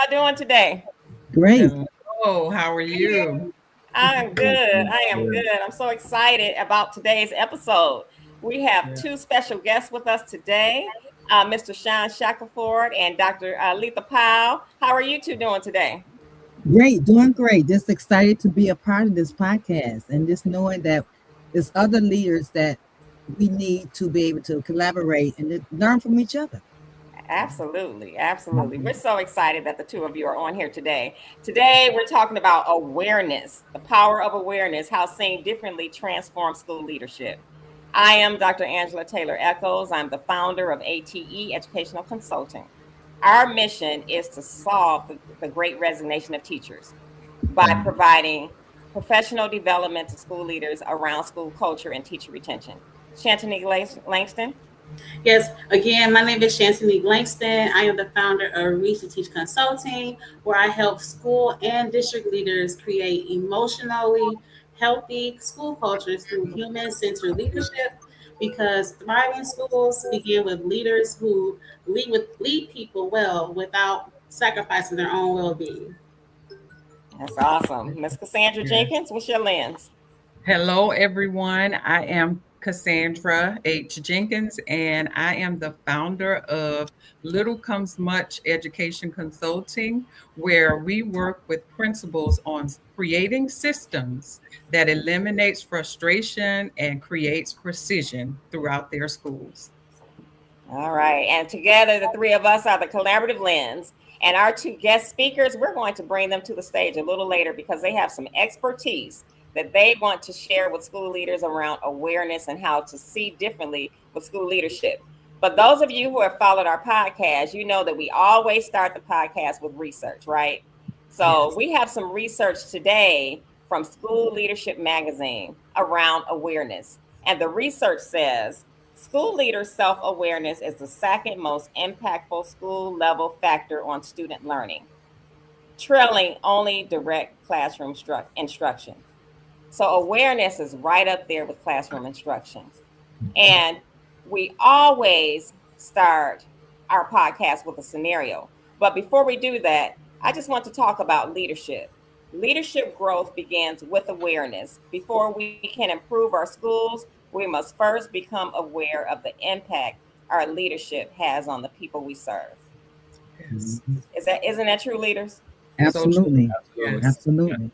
y'all doing today? Great. Hello, how are you? I'm good. I am good. I'm so excited about today's episode. We have Yeah. two special guests with us today, Mr. Sean Shackelford and Dr. Letha Powell. How are you two doing today? Great. Doing great. Just excited to be a part of this podcast and just knowing that there's other leaders that we need to be able to collaborate and to learn from each other. Absolutely, absolutely. We're so excited that the two of you are on here today. Today, we're talking about awareness, the power of awareness, how seeing differently transforms school leadership. I am Dr. Angela Taylor-Eccles. I'm the founder of ATE Educational Consulting. Our mission is to solve the great resignation of teachers by providing professional development to school leaders around school culture and teacher retention. Shantanique Langston. Yes, again, my name is Shantanique Langston. I am the founder of Reach to Teach Consulting, where I help school and district leaders create emotionally healthy school cultures through human-centered leadership. Because thriving schools begin with leaders who lead people well without sacrificing their own well-being. That's awesome. Miss Cassandra Yeah. Jenkins, what's your lens? Hello, everyone. I am Cassandra H. Jenkins, and I am the founder of Little Comes Much Education Consulting, where we work with principals on creating systems that eliminates frustration and creates precision throughout their schools. All right. And together, the three of us are the Collaborative Lens. And our two guest speakers, we're going to bring them to the stage a little later because they have some expertise that they want to share with school leaders around awareness and how to see differently with school leadership. But those of you who have followed our podcast, you know that we always start the podcast with research, right? So Yes. we have some research today from School Leadership Magazine around awareness. And the research says school leaders' self awareness is the second most impactful school level factor on student learning, trailing only direct classroom instruction. So, awareness is right up there with classroom instruction. And we always start our podcast with a scenario. But before we do that, I just want to talk about leadership. Leadership growth begins with awareness. Before we can improve our schools, we must first become aware of the impact our leadership has on the people we serve. Yes. Isn't that true, leaders? So true. Absolutely. Yes. Absolutely.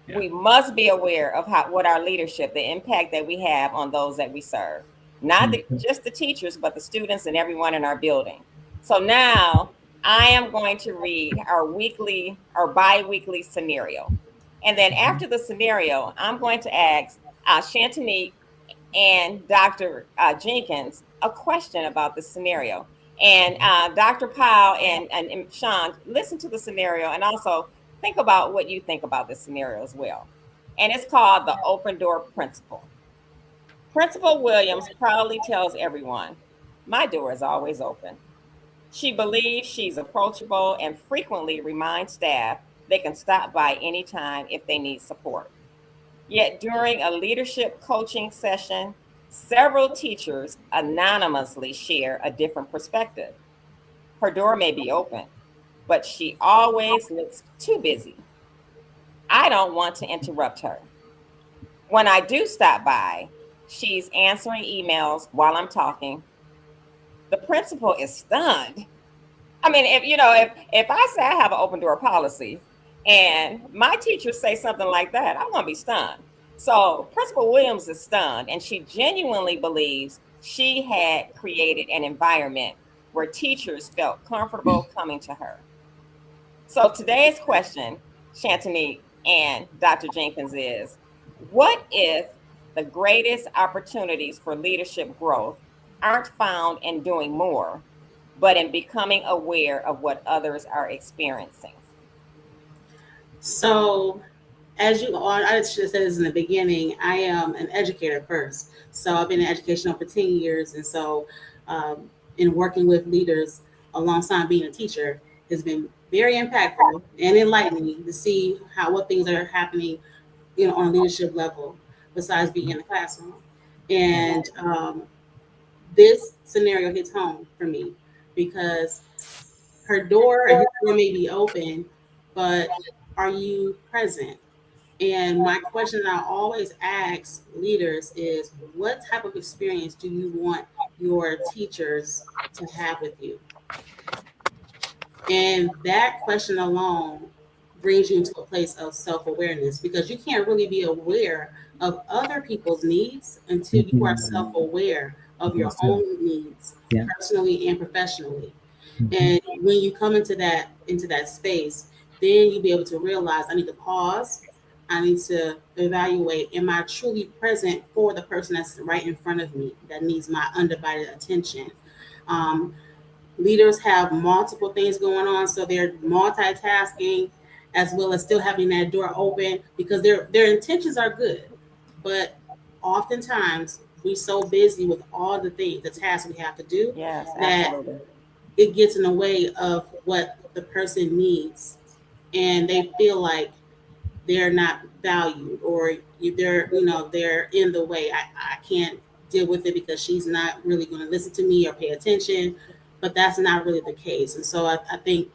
Yeah. We must be aware of what our leadership, the impact that we have on those that we serve, not just the teachers, but the students and everyone in our building. So now I am going to read our weekly or bi-weekly scenario. And then after the scenario, I'm going to ask Shantanique and Dr. Jenkins a question about the scenario. And Dr. Powell and Sean, listen to the scenario and also think about what you think about this scenario as well. And it's called the open door principle. Principal Williams proudly tells everyone, my door is always open. She believes she's approachable and frequently reminds staff they can stop by anytime if they need support. Yet during a leadership coaching session, several teachers anonymously share a different perspective. Her door may be open, but she always looks too busy. I don't want to interrupt her. When I do stop by, she's answering emails while I'm talking. The principal is stunned. I mean, if I say I have an open door policy and my teachers say something like that, I'm gonna be stunned. So Principal Williams is stunned, and she genuinely believes she had created an environment where teachers felt comfortable coming to her. So today's question, Shantanique and Dr. Jenkins, is what if the greatest opportunities for leadership growth aren't found in doing more, but in becoming aware of what others are experiencing? So, as you all, I should have said this in the beginning, I am an educator first. So, I've been in education for 10 years. And so, in working with leaders alongside being a teacher has been very impactful and enlightening to see what things are happening, on a leadership level besides being in the classroom. And this scenario hits home for me because his door may be open, but are you present? And my question I always ask leaders is, what type of experience do you want your teachers to have with you? And that question alone brings you into a place of self awareness, because you can't really be aware of other people's needs until you are self aware of your Yourself. own needs, Yeah. personally and professionally. Mhm. And when you come into that space, then you'll be able to realize, I need to pause. I need to evaluate, am I truly present for the person that's right in front of me that needs my undivided attention? Um, Leaders have multiple things going on, so they're multitasking as well as still having that door open, because their intentions are good, but oftentimes we're so busy with all the things, the tasks we have to do, Yes, that absolutely. it gets in the way of what the person needs, and they feel like they're not valued, or they're in the way. I can't deal with it because she's not really going to listen to me or pay attention. But that's not really the case. And so I think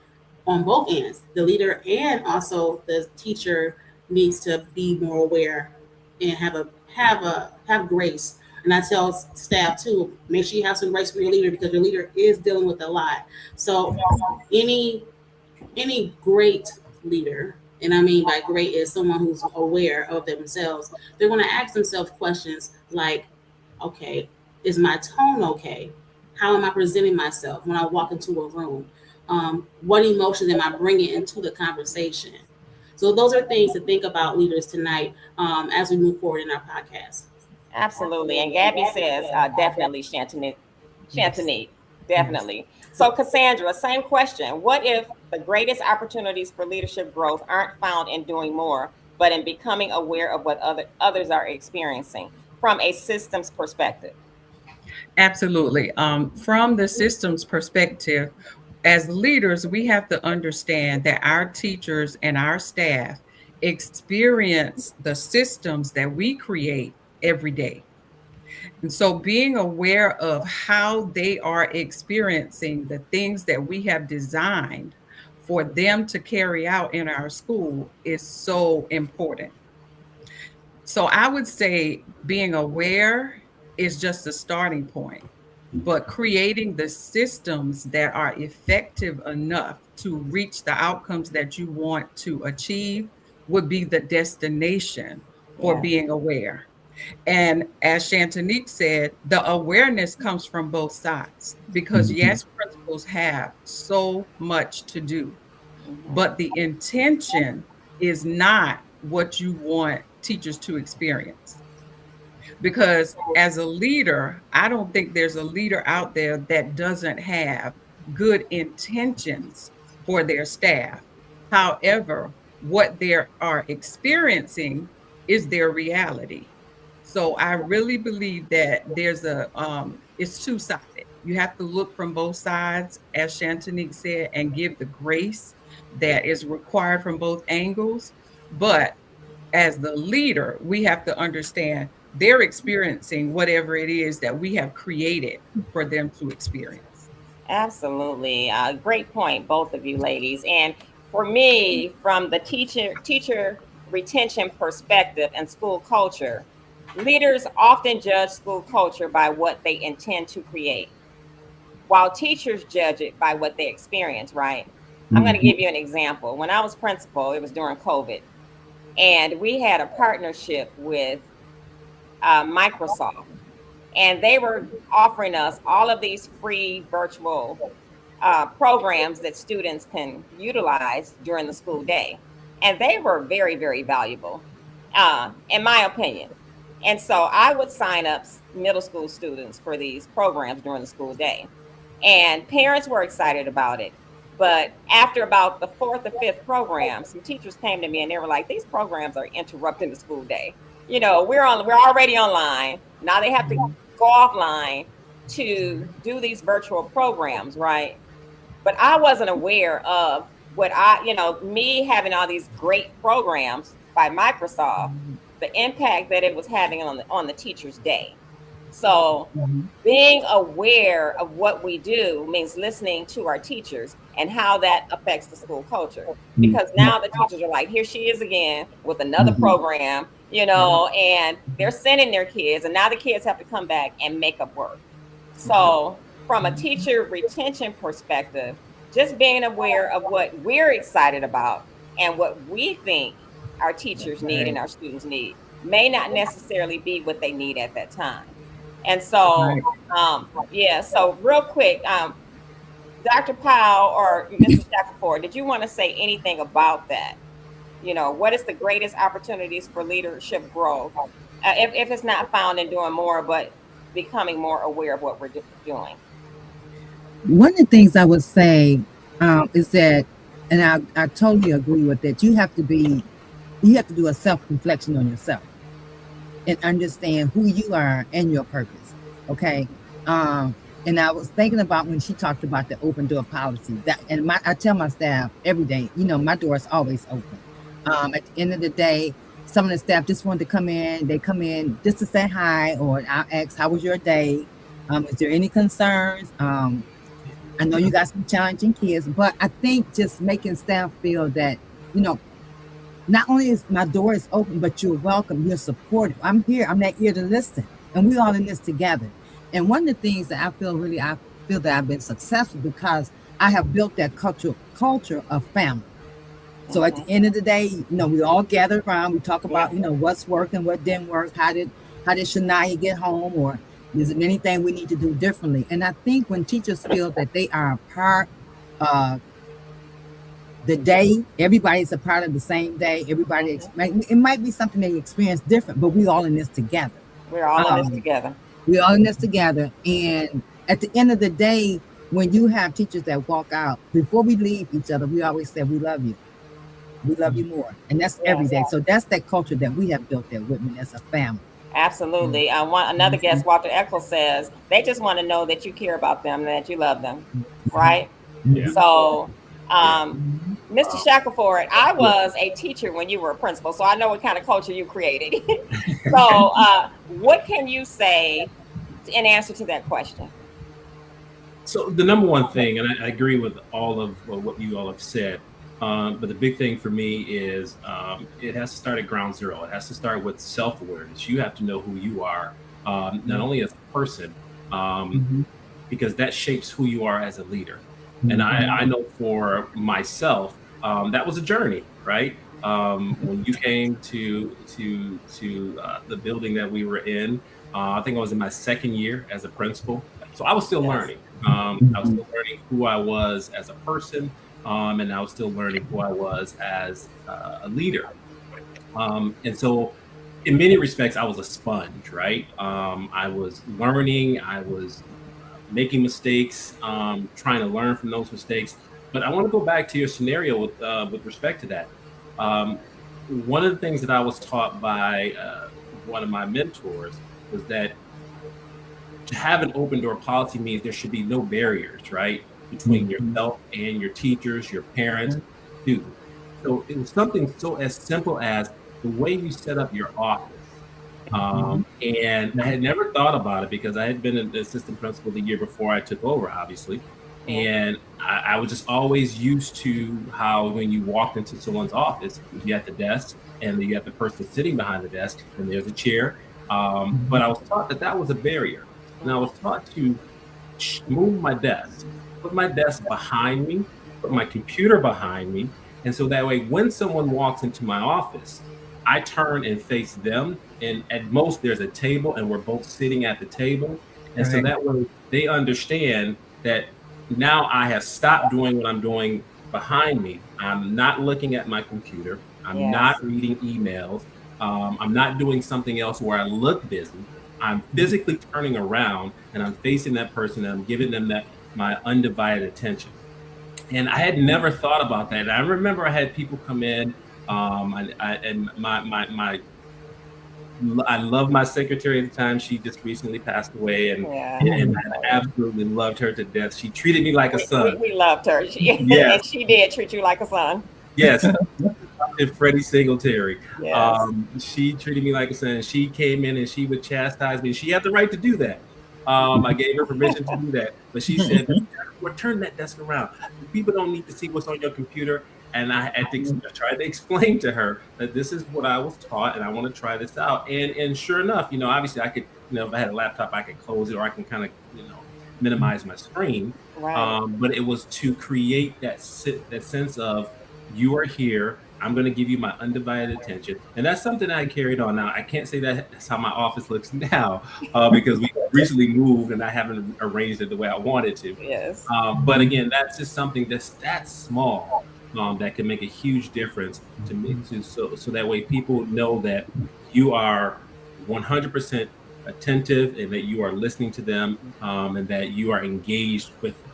on both ends, the leader and also the teacher needs to be more aware and have grace. And I tell staff too, make sure you have some grace for your leader, because your leader is dealing with a lot. So any any great leader, and I mean by great is someone who's aware of themselves, they're going to ask themselves questions like, okay, is my tone okay? How am I presenting myself when I walk into a room? What emotions am I bringing into the conversation? So those are things to think about, leaders, tonight, as we move forward in our podcast. Absolutely. And Gabby says, definitely, Shantanique. Yes. Shantanique, Yes. definitely. So, Cassandra, same question. What if the greatest opportunities for leadership growth aren't found in doing more, but in becoming aware of what others are experiencing from a systems perspective? Absolutely. From the systems perspective, as leaders, we have to understand that our teachers and our staff experience the systems that we create every day. And so being aware of how they are experiencing the things that we have designed for them to carry out in our school is so important. So I would say being aware is just a starting point, but creating the systems that are effective enough to reach the outcomes that you want to achieve would be the destination for Yes. being aware. And as Shantanique said, the awareness comes from both sides because, Mhm. yes, principals have so much to do, Hmm. but the intention is not what you want teachers to experience. Because as a leader, I don't think there's a leader out there that doesn't have good intentions for their staff. However, what they are experiencing is their reality. So I really believe that it's two-sided. You have to look from both sides, as Shantanique said, and give the grace that is required from both angles. But as the leader, we have to understand they're experiencing whatever it is that we have created for them to experience. Absolutely. Great point, both of you ladies. And for me, from the teacher retention perspective and school culture, leaders often judge school culture by what they intend to create, while teachers judge it by what they experience, right? I'm going to Mhm. give you an example. When I was principal, it was during COVID, and we had a partnership with Microsoft, and they were offering us all of these free virtual programs that students can utilize during the school day. And they were very, very valuable, in my opinion. And so I would sign up middle school students for these programs during the school day. And parents were excited about it. But after about the fourth or fifth program, some teachers came to me and they were like, these programs are interrupting the school day. We're already online. Now they have to go offline to do these virtual programs, right? But I wasn't aware of me having all these great programs by Microsoft, the impact that it was having on the teacher's day. So Mhm. being aware of what we do means listening to our teachers and how that affects the school culture. Because now the teachers are like, here she is again with another Mhm. program, you know, and they're sending their kids, and now the kids have to come back and make up work. So, from a teacher retention perspective, just being aware of what we're excited about and what we think our teachers need and Right. our students need may not necessarily be what they need at that time. And so, Right. yeah, so real quick, Dr. Powell or Mr. Shackelford, did you want to say anything about that? You know, what is the greatest opportunities for leadership growth? If it's not found in doing more, but becoming more aware of what we're doing. One of the things I would say is that, and I totally agree with that. You have to do a self reflection on yourself and understand who you are and your purpose. Okay. And I was thinking about when she talked about the open door policy. That and I tell my staff every day, my door is always open. At the end of the day, some of the staff just want to come in. They come in just to say hi, or I'll ask, "How was your day? Is there any concerns?" I know you got some challenging kids, but I think just making staff feel that, you know, not only is my door is open, but you're welcome, you're supported. I'm here, I'm that ear to listen, and we all in this together. And one of the things that I feel that I've been successful because I have built that culture of family. So at the Hmm. end of the day, we all gather around, we talk about, what's working, what didn't work, how did Shania get home, or is there anything we need to do differently? And I think when teachers feel that they are a part of the day, everybody's a part of the same day, it might be something they experience different, but we all in this together. We're all in this Um, together. we all in this together. And at the end of the day, when you have teachers that walk out, before we leave each other, we always say, we love you. We love you more. And that's every Yes, day. So that's that culture that we have built at Whitman as a family. absolutely. Another guest, Walter-Eccles, says they just want to know that you care about them and that you love them, right? Mhm. Yeah. So, Yeah. Mr. Shackelford, I Yeah. was a teacher when you were a principal, so I know what kind of culture you created. So, what can you say in answer to that question? So the number one thing, and I agree with all of what you all have said, but the big thing for me is it has to start at ground zero. It has to start with self-awareness. You have to know who you are, not only as a person, um, Mhm. because that shapes who you are as a leader. And Mhm. I know for myself, that was a journey, right? When you came to the building that we were in, I think I was in my second year as a principal, so I was still Yes. learning. I was Mhm. still learning who I was as a person, and I was still learning who I was as a leader. And so, in many respects, I was a sponge, right? I was learning, I was making mistakes, trying to learn from those mistakes. But I want to go back to your scenario with respect to that. Um, One of the things that I was taught by one of my mentors was that to have an open door policy means there should be no barriers, right, between Mhm. yourself and your teachers, your parents, students. So it was something so as simple as the way you set up your office. And I had never thought about it because I had been an assistant principal the year before I took over, obviously. Yeah. And I was just always used to how when you walked into someone's office, you had the desk and you have the person sitting behind the desk and there's a chair. But I was taught that that was a barrier. And I was taught to move my desk, put my desk behind me, put my computer behind me. And so that way, when someone walks into my office, I turn and face them. And at most, there's a table, and we're both sitting at the table. And so Right. that way, they understand that now I have stopped doing what I'm doing behind me. I'm not looking at my computer. I'm not Yes. reading emails. I'm not doing something else where I look busy. I'm physically turning around and I'm facing that person and I'm giving them that my undivided attention. And I had never thought about that. And I remember I had people come in, and I love my secretary at the time. She just recently passed away, Yeah. and I absolutely loved her to death. She treated me like a We, we, son. we loved her. Yes, And she did treat you like a son. yes. and Freddie Singletary. Yes. She treated me like a son. She came in and she would chastise me. She had the right to do that. I gave her permission to do that, but she said, "Well, turn that desk around. People don't need to see what's on your computer." And I tried to explain to her that this is what I was taught, and I want to try this out. And sure enough, obviously I could, if I had a laptop, I could close it, or I can kind of, minimize my screen. Right. But it was to create that sense of, you are here. I'm going to give you my undivided attention, and that's something I carried on. Now I can't say that that's how my office looks now, because we recently moved and I haven't arranged it the way I wanted to. Yes. But again, that's just something that's small, that can make a huge difference to me. So that way people know that you are 100% attentive, and that you are listening to them, and that you are engaged with them.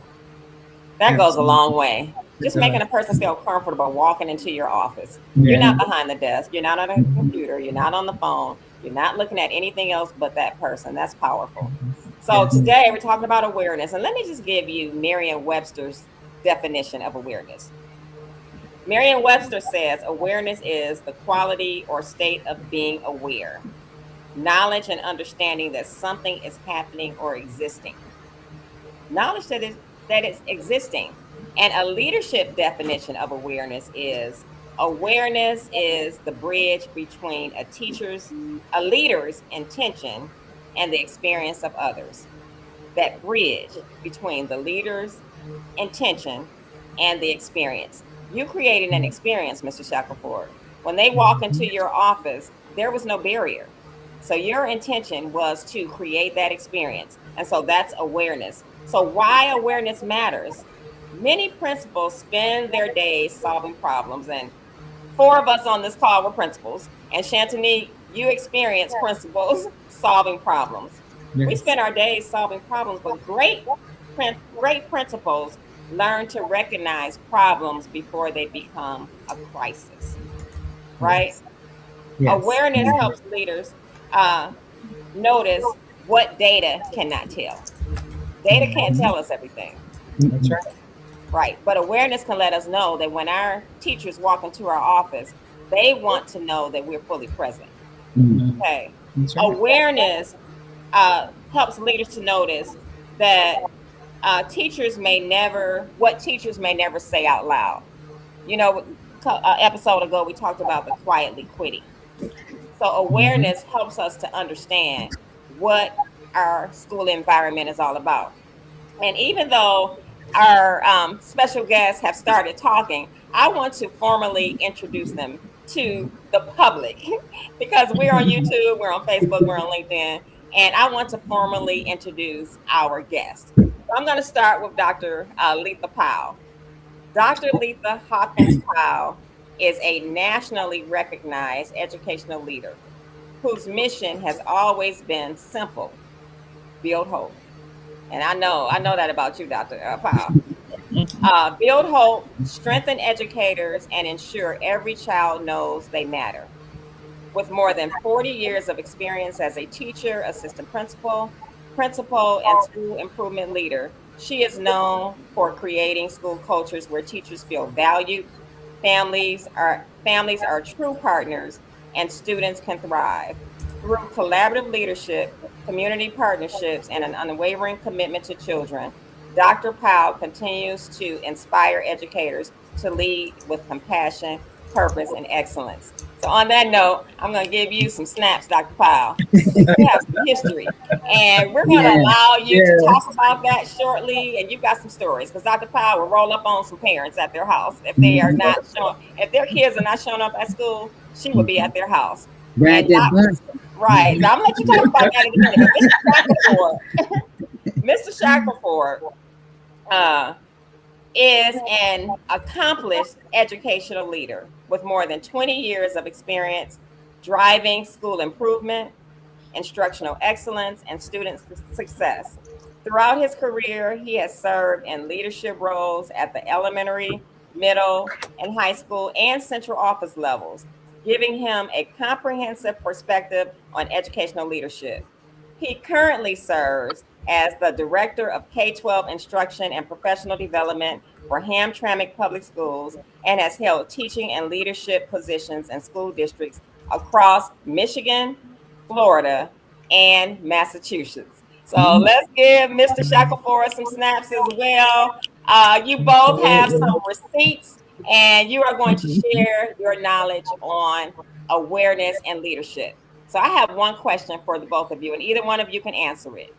That goes a long way. Just making a person feel comfortable walking into your office. You're not behind the desk. You're not on a computer. You're not on the phone. You're not looking at anything else but that person. That's powerful. So today we're talking about awareness. And let me just give you Merriam-Webster's definition of awareness. Merriam-Webster says awareness is the quality or state of being aware, knowledge and understanding that something is happening or existing. Knowledge that it's existing. And a leadership definition of awareness is the bridge between a leader's intention and the experience of others. That bridge between the leader's intention and the experience. You created an experience, Mr. Shackelford. When they walk into your office, there was no barrier. So your intention was to create that experience. And so that's awareness. So why awareness matters? Many principals spend their days solving problems, and 4 of us on this call were principals. And Shantanique, you experienced principals solving problems. We spend our days solving problems, but great principals learn to recognize problems before they become a crisis, right? Awareness helps leaders notice what data cannot tell. Data can't tell us everything. That's right. Right. But awareness can let us know that when our teachers walk into our office, they want to know that we're fully present. Okay. Right. Awareness helps leaders to notice that teachers may never say out loud. Episode ago, we talked about the quietly quitting. So awareness helps us to understand what our school environment is all about. And even though our special guests have started talking, I want to formally introduce them to the public because we're on YouTube, we're on Facebook, we're on LinkedIn, and I want to formally introduce our guest. So I'm going to start with Dr. Letha Powell. Dr. Letha Hawkins Powell is a nationally recognized educational leader whose mission has always been simple: build hope. And I know that about you, Dr. Powell. Build hope, strengthen educators, and ensure every child knows they matter. With more than 40 years of experience as a teacher, assistant principal, and school improvement leader, she is known for creating school cultures where teachers feel valued, families are true partners, and students can thrive. Through collaborative leadership, community partnerships, and an unwavering commitment to children, Dr. Powell continues to inspire educators to lead with compassion, purpose, and excellence. So on that note, I'm going to give you some snaps, Dr. Powell. You have some history, and we're going to allow you to talk about that shortly. And you've got some stories, because Dr. Powell will roll up on some parents at their house if if their kids are not showing up at school. She will be at their house. Right. Now, I'm going to let you talk about that in a minute. Mr. Shackelford is an accomplished educational leader with more than 20 years of experience driving school improvement, instructional excellence, and student success. Throughout his career, he has served in leadership roles at the elementary, middle, and high school and central office levels, giving him a comprehensive perspective on educational leadership. He currently serves as the Director of K-12 Instruction and Professional Development for Hamtramck Public Schools and has held teaching and leadership positions in school districts across Michigan, Florida, and Massachusetts. So let's give Mr. Shackelford some snaps as well. You both have some receipts, and you are going to share your knowledge on awareness and leadership. So I have one question for the both of you, and either one of you can answer it.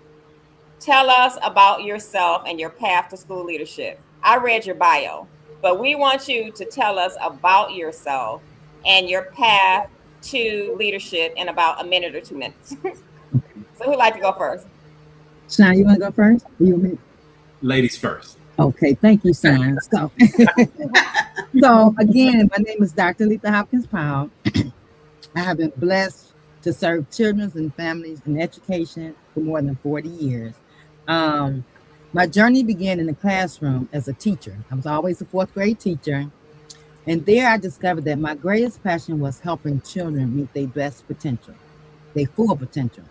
Tell us about yourself and your path to school leadership. I read your bio, but we want you to tell us about yourself and your path to leadership in about a minute or 2 minutes. So who'd like to go first? Sean, you want to go first? You want me? Ladies first. Okay, thank you, Sean. So again, my name is Dr. Letha Hopkins Powell. I have been blessed to serve children and families in education for more than 40 years. My journey began in the classroom as a teacher. I was always a fourth grade teacher. And there I discovered that my greatest passion was helping children meet their best potential, their full potential.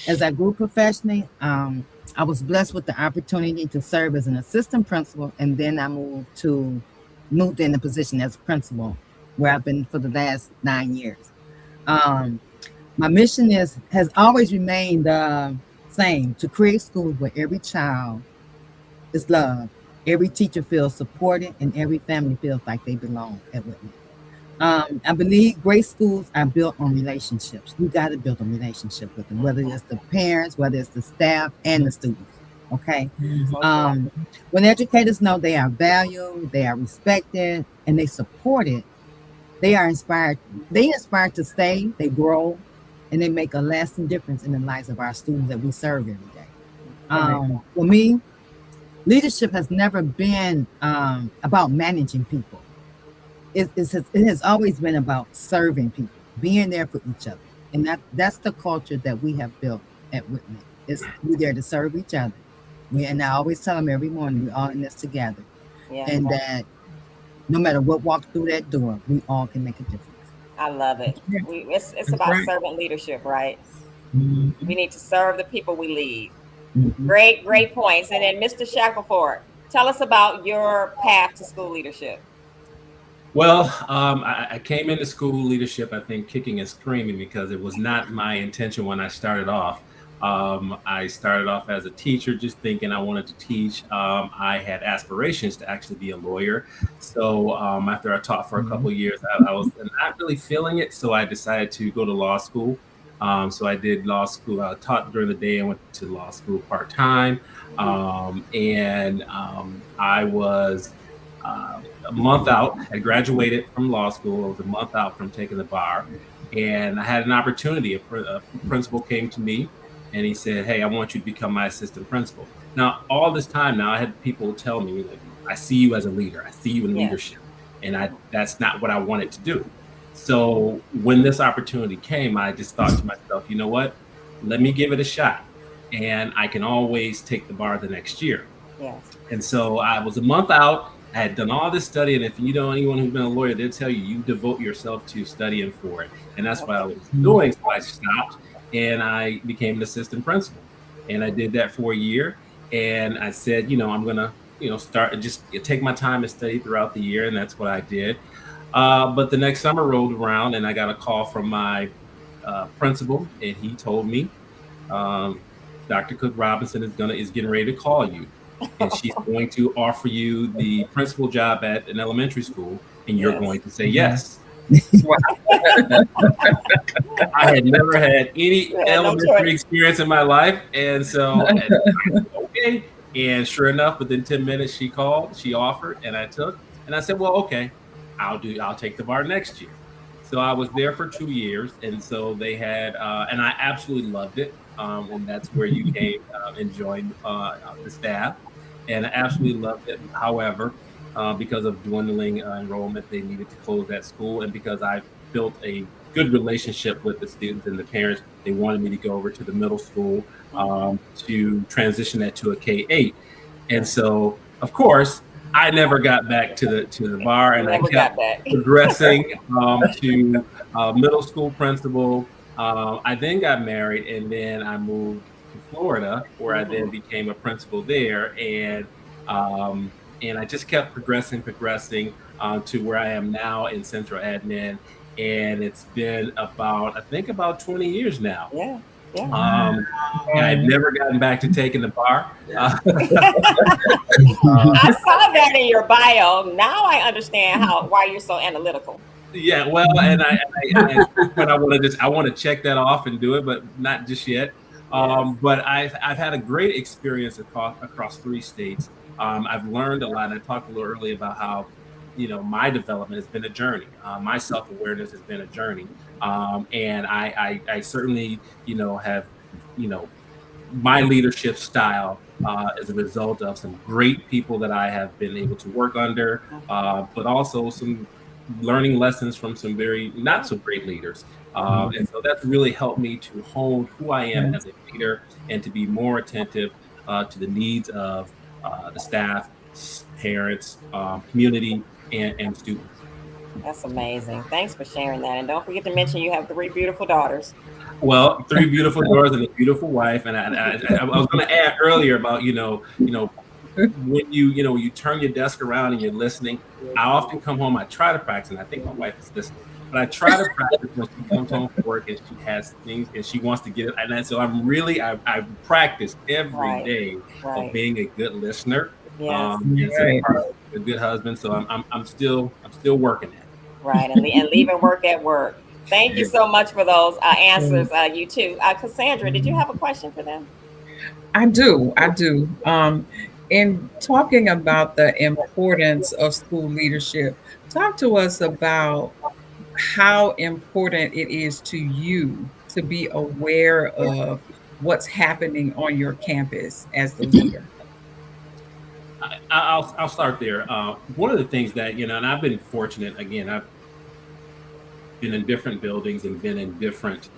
As I grew professionally, I was blessed with the opportunity to serve as an assistant principal, and then I moved in a position as a principal, where I've been for the last 9 years. My mission has always remained the same: to create schools where every child is loved, every teacher feels supported, and every family feels like they belong at Whitman. I believe great schools are built on relationships. You got to build a relationship with them, whether it's the parents, whether it's the staff, and the students. Okay. When educators know they are valued, they are respected, and they supported, they are inspired. They inspire to stay, they grow, and they make a lasting difference in the lives of our students that we serve every day. For me, leadership has never been about managing people. It has always been about serving people, being there for each other. And that's the culture that we have built at Whitman. We're there to serve each other. And I always tell them every morning, we're all in this together. Yeah. And that no matter what walks through that door, we all can make a difference. I love it. It's about servant leadership, right? Mm-hmm. We need to serve the people we lead. Mm-hmm. Great points. And then Mr. Shackelford, tell us about your path to school leadership. Well, I came into school leadership, I think, kicking and screaming, because it was not my intention when I started off. I started off as a teacher, just thinking I wanted to teach. I had aspirations to actually be a lawyer. So after I taught for a couple of years, I was not really feeling it. So I decided to go to law school. So I did law school. I taught during the day and went to law school part-time. I was a month out. I graduated from law school. I was a month out from taking the bar. And I had an opportunity. A principal came to me and he said, "Hey, I want you to become my assistant principal." Now, all this time now, I had people tell me, like, "I see you as a leader. I see you in leadership." And that's not what I wanted to do. So when this opportunity came, I just thought to myself, you know what? Let me give it a shot. And I can always take the bar the next year. Yes. And so I was a month out. I had done all this study, and if you know anyone who's been a lawyer, they'll tell you devote yourself to studying for it. And that's what I was doing. So I stopped and I became an assistant principal. And I did that for a year. And I said, I'm going to, start and just take my time and study throughout the year. And that's what I did. But the next summer rolled around and I got a call from my principal, and he told me, Dr. Cook Robinson is getting ready to call you. And she's going to offer you the principal job at an elementary school, and you're going to say yes. I had never had any elementary experience in my life, and so okay. And sure enough, within 10 minutes, she called, she offered, and I took. And I said, well, okay, I'll take the bar next year. So I was there for 2 years, and so they had, and I absolutely loved it. And that's where you came and joined the staff. And I absolutely loved it. However, because of dwindling enrollment, they needed to close that school. And because I built a good relationship with the students and the parents, they wanted me to go over to the middle school to transition that to a K-8. And so, of course, I never got back to the bar, and I kept progressing to middle school principal. I then got married, and then I moved to Florida, where I then became a principal there, um, and I just kept progressing to where I am now in central admin, and it's been about I think about 20 years now. Yeah. Yeah. Um, and I've never gotten back to taking the bar. I saw that in your bio. Now I understand why you're so analytical. Yeah, well, when I want to check that off and do it, but not just yet. Yes. But I've had a great experience across 3 states. I've learned a lot. And I talked a little earlier about how my development has been a journey. My self awareness has been a journey, and I certainly have my leadership style as a result of some great people that I have been able to work under, but also some learning lessons from some very not so great leaders. And so that's really helped me to hone who I am as a leader and to be more attentive to the needs of the staff, parents, community, and students. That's amazing. Thanks for sharing that. And don't forget to mention you have 3 beautiful daughters. Well, 3 beautiful daughters and a beautiful wife. And I was going to add earlier about when you turn your desk around and you're listening. I often come home. I try to practice, and I think my wife is listening. But I try to practice when she comes home from work and she has things and she wants to get it. And so I practice every day of being a good listener. Yes. A good husband. So I'm still working at it. Right, and leaving work at work. Thank you so much for those answers. You too, Cassandra. Did you have a question for them? I do. In talking about the importance of school leadership, talk to us about how important it is to you to be aware of what's happening on your campus as the leader. I'll start there. One of the things that and I've been fortunate. Again, I've been in different buildings and been in different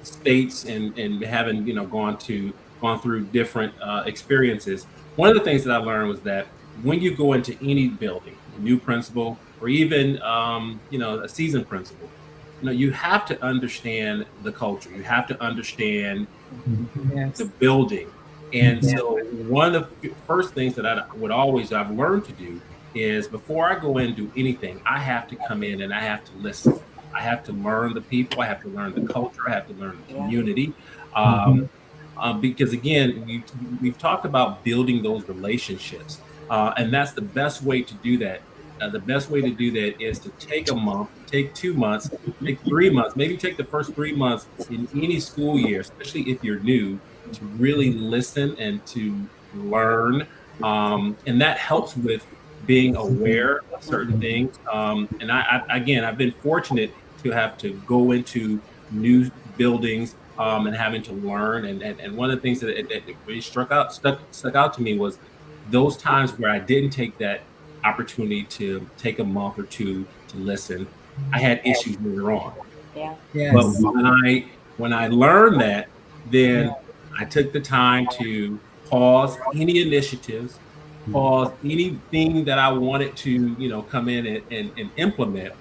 states and having gone through different experiences. One of the things that I learned was that when you go into any building, a new principal or even a seasoned principal, you have to understand the culture. You have to understand the building. And so one of the first things that I've learned to do is before I go in and do anything, I have to come in and I have to listen. I have to learn the people. I have to learn the culture. I have to learn the community. Because again, we've talked about building those relationships. And that's the best way to do that. The best way to do that is to take a month, take 2 months, take 3 months, maybe take the first 3 months in any school year, especially if you're new, to really listen and to learn. And that helps with being aware of certain things. And I've been fortunate to have to go into new buildings and having to learn. And one of the things that really stuck out to me was those times where I didn't take that opportunity to take a month or two to listen. I had issues later on. Yeah. Yes. But when I learned that, then I took the time to pause any initiatives, pause anything that I wanted to, come in and implement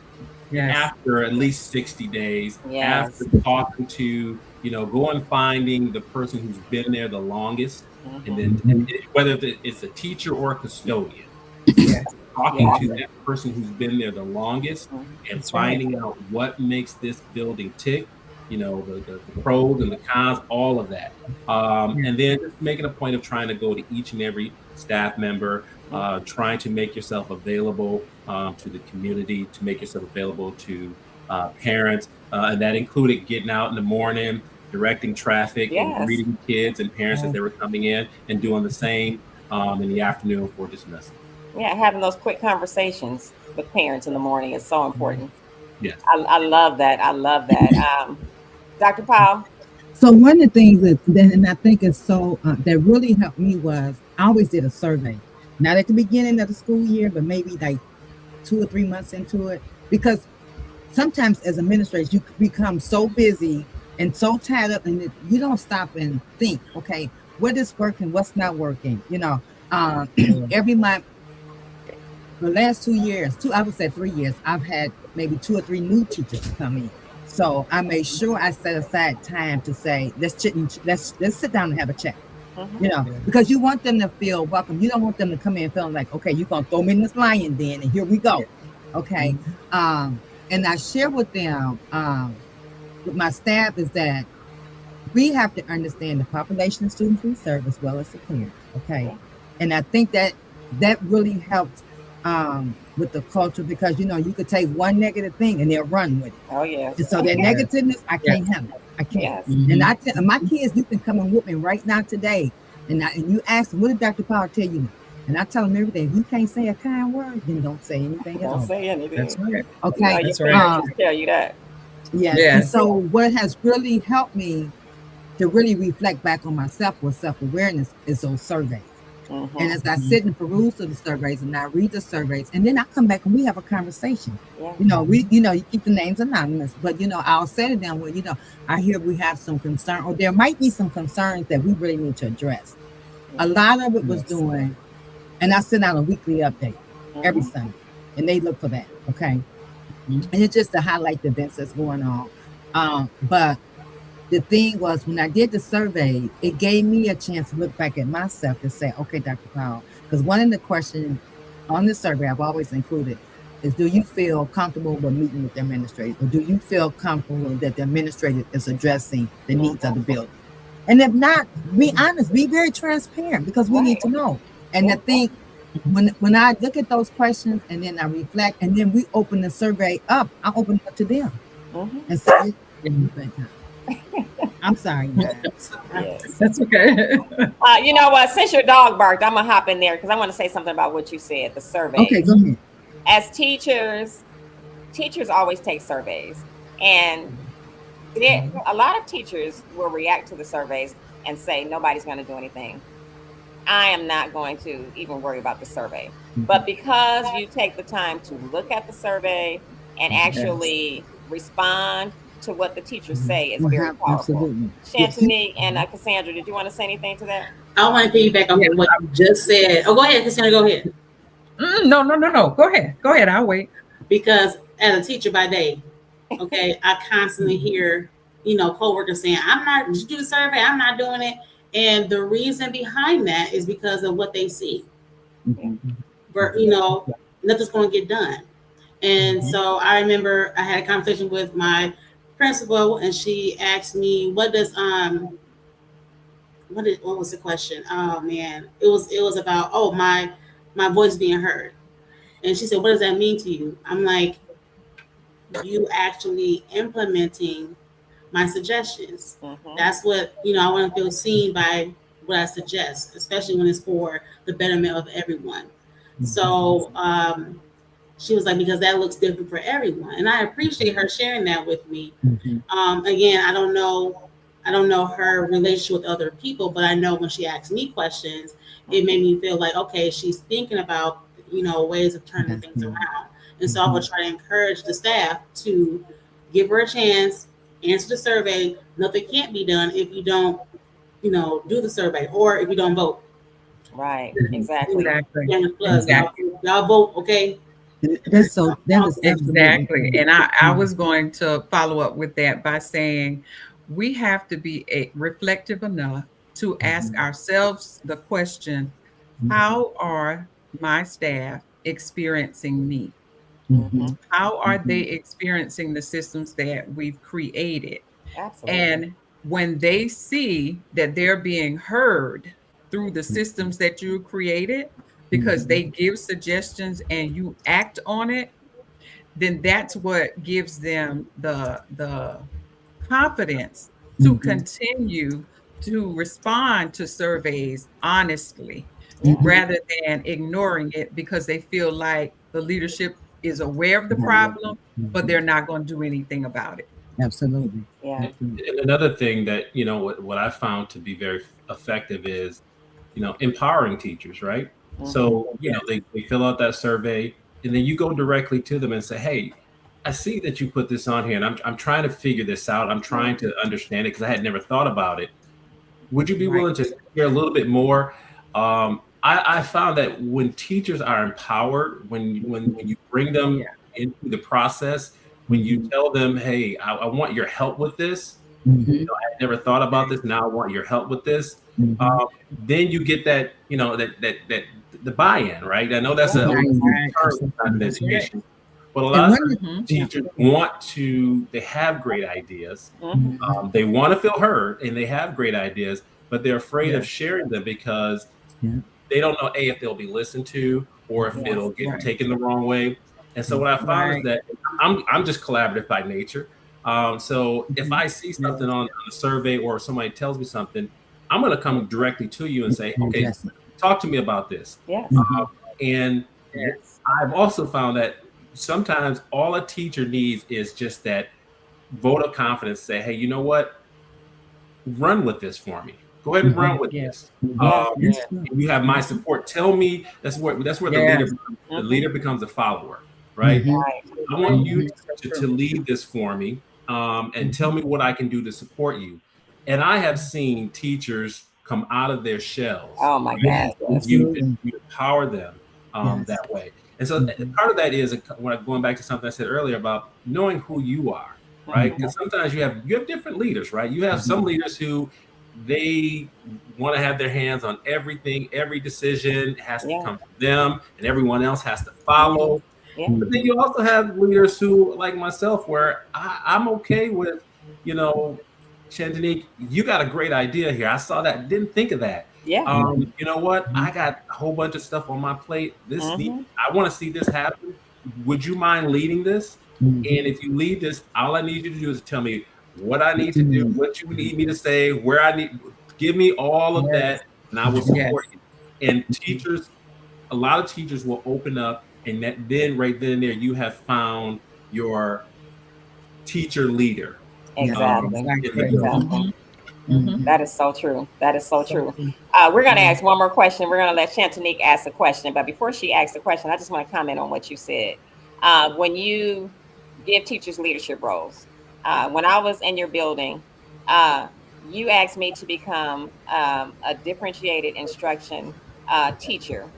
after at least 60 days, after talking to, go and finding the person who's been there the longest, and then whether it's a teacher or a custodian, talking to that person who's been there the longest and finding out what makes this building tick, the pros and the cons, all of that. And then just making a point of trying to go to each and every staff member, trying to make yourself available to the community, to make yourself available to parents. And that included getting out in the morning, directing traffic, and greeting kids and parents as they were coming in, and doing the same in the afternoon for dismissal. Yeah, having those quick conversations with parents in the morning is so important. Yes. I love that. Dr. Powell? So one of the things and I think is so that really helped me was I always did a survey, not at the beginning of the school year, but maybe like 2 or 3 months into it, because sometimes as administrators you become so busy and so tied up, and you don't stop and think, okay, what is working, what's not working? Every month, the last 2 years, I would say 3 years, I've had maybe 2 or 3 new teachers come in. So I made sure I set aside time to say, let's sit down and have a chat. Mm-hmm. Because you want them to feel welcome. You don't want them to come in feeling like, okay, you're gonna throw me in this lion den, and here we go. Okay. And I share with them, with my staff, is that we have to understand the population of students we serve as well as the parents. Okay. Yeah. And I think that really helps with the culture, because you could take one negative thing and they'll run with it. Oh yes. And so that negativeness, I can't handle. I can't. Yes. And I tell my kids, you can come and whoop me right now today, and you ask them, what did Dr. Power tell you? And I tell them everything. If you can't say a kind word, then don't say anything at all. Don't say anything. That's right. Okay. That's right. Tell you that. Yes. Yes. And so what has really helped me to really reflect back on myself with self-awareness is those surveys. Mm-hmm. And as I sit and peruse of the surveys and I read the surveys, and then I come back and we have a conversation. Yeah. You keep the names anonymous, but I'll say to them, well, I hear we have some concern, or there might be some concerns that we really need to address. A lot of it was doing, and I send out a weekly update every Sunday, and they look for that. Okay. And it's just to highlight the events that's going on. But the thing was, when I did the survey, it gave me a chance to look back at myself and say, okay, Dr. Powell, because one of the questions on the survey I've always included is, do you feel comfortable with meeting with the administrator? Or do you feel comfortable that the administrator is addressing the needs of the building? And if not, be honest, be very transparent, because we need to know. And I think when I look at those questions and then I reflect, and then we open the survey up, I open it up to them. And say, I'm sorry. Yes. That's okay. You know what? Since your dog barked, I'm gonna hop in there because I want to say something about what you said. The survey. Okay, go ahead. As teachers always take surveys, and a lot of teachers will react to the surveys and say nobody's going to do anything. I am not going to even worry about the survey. But because you take the time to look at the survey and actually respond to what the teachers say, is very powerful. Absolutely. Shantanique and Cassandra, did you want to say anything to that? I want to piggyback on what you just said. Oh, go ahead, Cassandra. Go ahead. No. Go ahead. I'll wait. Because as a teacher by day, okay, I constantly hear, coworkers saying, did you do the survey? I'm not doing it. And the reason behind that is because of what they see. But, nothing's going to get done. And so I remember I had a conversation with my principal, and she asked me, what was the question? Oh man, it was about, my voice being heard. And she said, what does that mean to you? I'm like, you actually implementing my suggestions. That's what, I want to feel seen by what I suggest, especially when it's for the betterment of everyone. So she was like, because that looks different for everyone. And I appreciate her sharing that with me. Again, I don't know her relationship with other people, but I know when she asks me questions, it made me feel like, okay, she's thinking about, ways of turning things around. And so I would try to encourage the staff to give her a chance, answer the survey. Nothing can't be done if you don't, do the survey, or if you don't vote. Right. Exactly. Y'all vote, okay? That is exactly. And I was going to follow up with that by saying we have to be reflective enough to ask ourselves the question, how are my staff experiencing me? How are they experiencing the systems that we've created? Absolutely. And when they see that they're being heard through the systems that you created, because they give suggestions and you act on it, then that's what gives them the confidence to continue to respond to surveys honestly, rather than ignoring it because they feel like the leadership is aware of the problem, but they're not going to do anything about it. Absolutely. Yeah. And another thing that, what I found to be very effective is, empowering teachers, right? So, they fill out that survey, and then you go directly to them and say, hey, I see that you put this on here, and I'm trying to figure this out. I'm trying to understand it because I had never thought about it. Would you be willing to share a little bit more? I found that when teachers are empowered, when you bring them into the process, when you tell them, hey, I want your help with this. I never thought about this. Now I want your help with this. Then you get that, that the buy-in, right? I know that's a term in education, but a lot of teachers they have great ideas. They want to feel heard, and they have great ideas, but they're afraid of sharing them because they don't know if they'll be listened to or if it'll get taken the wrong way. And so what I found is that I'm just collaborative by nature. So if I see something on a survey or somebody tells me something, I'm going to come directly to you and say, okay, talk to me about this. Yes. And I've also found that sometimes all a teacher needs is just that vote of confidence. Say, hey, you know what? Run with this for me. Go ahead and run with this. You have my support. Tell me that's where the leader becomes a follower, right? I want you to lead this for me, and tell me what I can do to support you. And I have seen teachers come out of their shells. Oh my God! You empower them that way. And so part of that is going back to something I said earlier about knowing who you are, right? Because sometimes you have different leaders, right? You have some leaders who they want to have their hands on everything. Every decision has to come from them, and everyone else has to follow. But then you also have leaders who, like myself, where I'm okay with, Shantanique, you got a great idea here. I saw that, didn't think of that. You know what? I got a whole bunch of stuff on my plate. I want to see this happen. Would you mind leading this? And if you lead this, all I need you to do is tell me what I need to do, what you need me to say, where I need. Give me all of that, and I will support you. And a lot of teachers will open up, and then right then and there, you have found your teacher leader. Exactly. That is so true. That is so true. We're going to ask one more question. We're going to let Shantanique ask a question. But before she asks the question, I just want to comment on what you said. When you give teachers leadership roles, when I was in your building, you asked me to become a differentiated instruction teacher.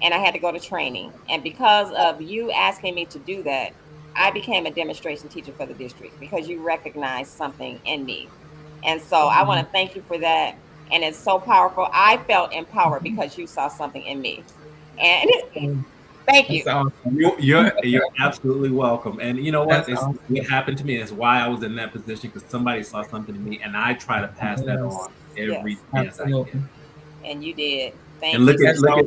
And I had to go to training. And because of you asking me to do that, I became a demonstration teacher for the district because you recognized something in me. And so I want to thank you for that. And it's so powerful. I felt empowered because you saw something in me. And thank you. You're absolutely welcome. And you know what? What happened to me is why I was in that position, because somebody saw something in me, and I try to pass that on every chance I can. And you did. Thank and you.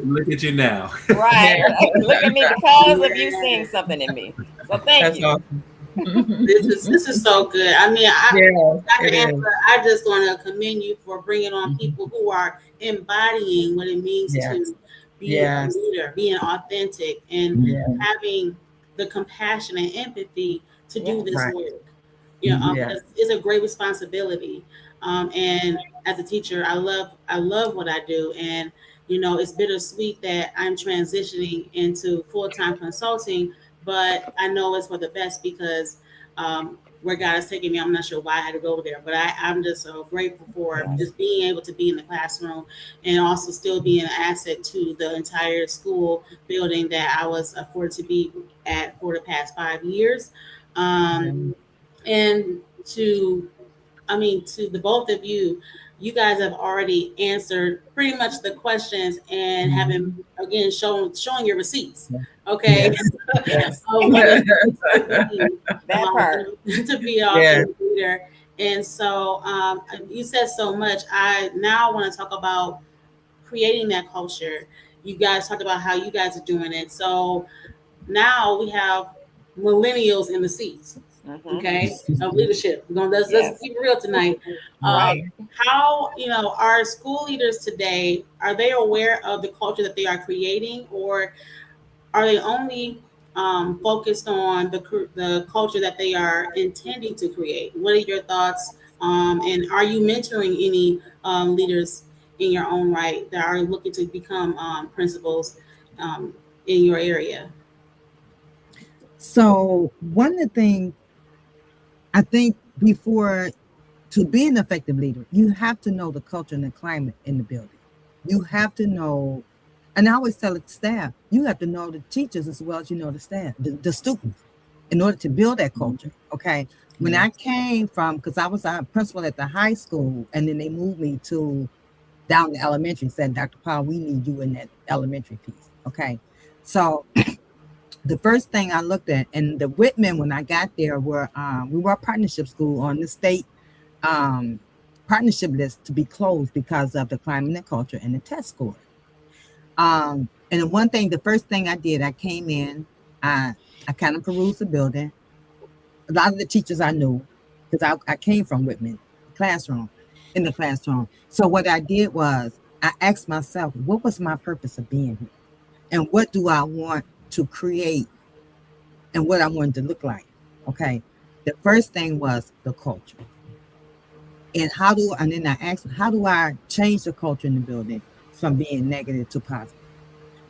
Look at you now. Right. Look at me because of you seeing something in me. So thank you. Awesome. This is so good. I mean, Dr. Amber, I just want to commend you for bringing on people who are embodying what it means to be a leader, being authentic, and having the compassion and empathy to do this work. It's a great responsibility. And as a teacher, I love what I do, and it's bittersweet that I'm transitioning into full-time consulting, but I know it's for the best because where God is taking me, I'm not sure why I had to go there, but I'm just so grateful for just being able to be in the classroom and also still being an asset to the entire school building that I was afforded to be at for the past 5 years. And to the both of you, you guys have already answered pretty much the questions and having again showing your receipts. Okay. Yes. That part to be a leader. And so you said so much. I now want to talk about creating that culture. You guys talked about how you guys are doing it. So now we have millennials in the seats. Okay, of leadership. Let's keep it real tonight. How our school leaders today, are they aware of the culture that they are creating, or are they only focused on the culture that they are intending to create? What are your thoughts? And are you mentoring any leaders in your own right that are looking to become principals in your area? So one of the things I think to be an effective leader, you have to know the culture and the climate in the building. You have to know, and I always tell the staff, you have to know the teachers as well as you know the staff, the students. in order to build that culture. Okay. When I came from, because I was a principal at the high school, and then they moved me to down to elementary, said, Dr. Paul, we need you in that elementary piece. Okay. So the first thing I looked at, and the Whitman, when I got there, were we were a partnership school on the state um, partnership list to be closed because of the climate and culture and the test score. And the one thing, the first thing I did, I came in, I kind of perused the building. A lot of the teachers I knew, because I came from Whitman classroom, in the classroom. So what I did was I asked myself, what was my purpose of being here? And what do I want to create and what I wanted to look like? Okay. The first thing was the culture. And then I asked, how do I change the culture in the building from being negative to positive?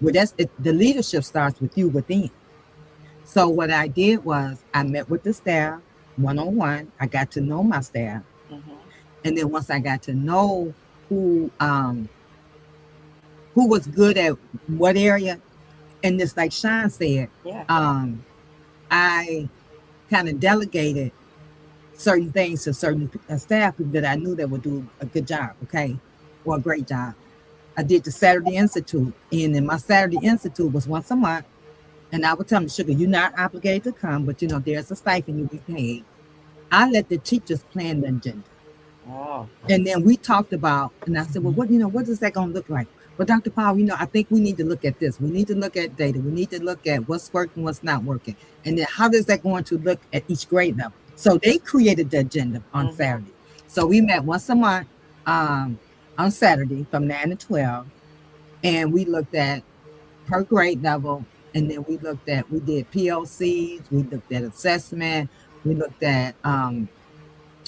Well, the leadership starts with you within. So what I did was I met with the staff one-on-one. I got to know my staff. And then once I got to know who was good at what area, and just like Sean said, I kind of delegated certain things to certain staff that I knew that would do a good job, okay, or a great job. I did the Saturday Institute, and then my Saturday Institute was once a month. And I would tell them, Sugar, you're not obligated to come, but there's a stipend you'll be paid. I let the teachers plan the agenda. Oh. And then we talked about, and I said, well, what is that going to look like? Well, Dr. Powell, I think we need to look at this. We need to look at data. We need to look at what's working, what's not working. And then how is that going to look at each grade level? So they created the agenda on Saturday. So we met once a month on Saturday from 9 to 12. And we looked at per grade level. And then we did PLCs, we looked at assessment, we looked at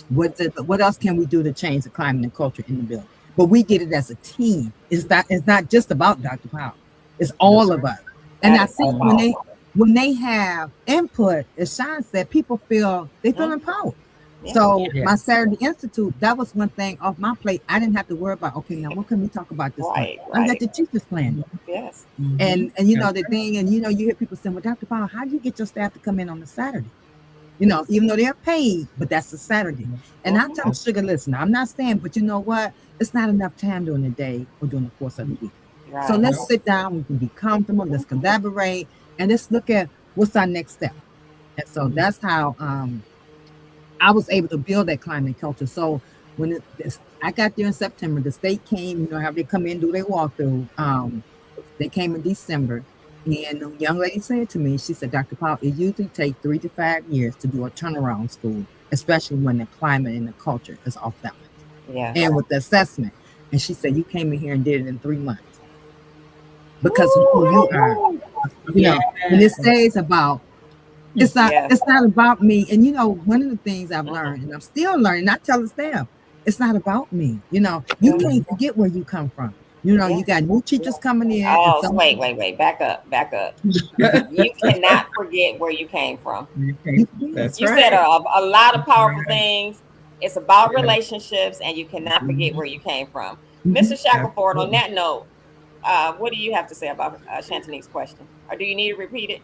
what else can we do to change the climate and culture in the building. But we did it as a team. It's not just about Dr. Powell. It's all of us. And I think when they have input, as Sean said, people feel empowered. So my Saturday Institute, that was one thing off my plate. I didn't have to worry about, okay, now what can we talk about this? I got the teachers plan. Yes. And the thing, and you hear people saying, well, Dr. Powell, how do you get your staff to come in on a Saturday? Even though they're paid, but that's a Saturday. And I tell them, Sugar, listen, I'm not saying, but you know what? It's not enough time during the day or during the course of the week. Right. So let's sit down, we can be comfortable, let's collaborate, and let's look at what's our next step. And so that's how I was able to build that climate culture. So when I got there in September, the state came, how they come in, do their walkthrough. They came in December, and the young lady said to me, she said, Dr. Powell, it usually takes 3 to 5 years to do a turnaround school, especially when the climate and the culture is off balance. Yeah. And with the assessment. And she said, you came in here and did it in 3 months. Because of who you are. And it says about, it's not about me. And one of the things I've learned, and I'm still learning, I tell the staff, it's not about me. You can't forget where you come from. You got new teachers coming in. Oh, so wait, back up. You cannot forget where you came from. That's you said a lot of powerful things. It's about relationships, and you cannot forget where you came from. Mr. Shackelford, on that note, what do you have to say about Shantanique's question? Or do you need to repeat it?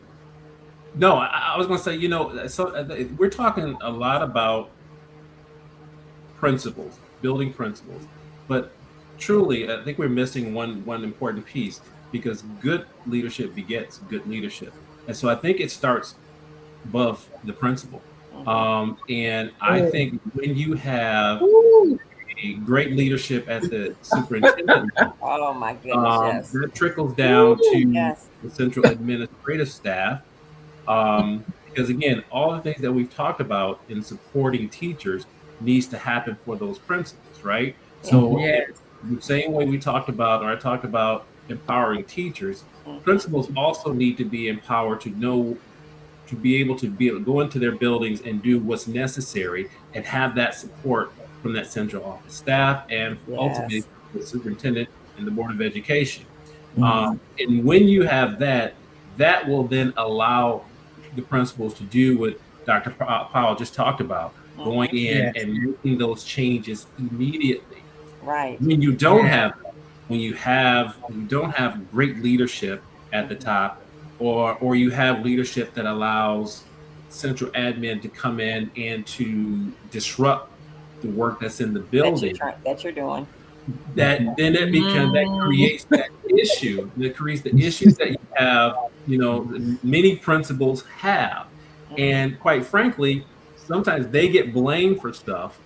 No, I was going to say, so we're talking a lot about principles, building principles, but truly, I think we're missing one important piece, because good leadership begets good leadership. And so I think it starts above the principal. And I think when you have a great leadership at the superintendent, oh my goodness, that trickles down to the central administrative staff. Because again, all the things that we've talked about in supporting teachers needs to happen for those principals, right? So the same way I talked about empowering teachers, principals also need to be empowered to be able to go into their buildings and do what's necessary and have that support from that central office staff and ultimately the superintendent and the Board of Education. And when you have that will then allow the principals to do what Dr. Powell just talked about, going in and making those changes immediately. Right. When you don't have that, when you don't have great leadership at the top, or you have leadership that allows central admin to come in and to disrupt the work that's in the That you're building, trying, that you're doing. that then it becomes that Mm. creates that issue. That creates the issues that you have, many principals have. Mhm. And quite frankly, sometimes they get blamed for stuff,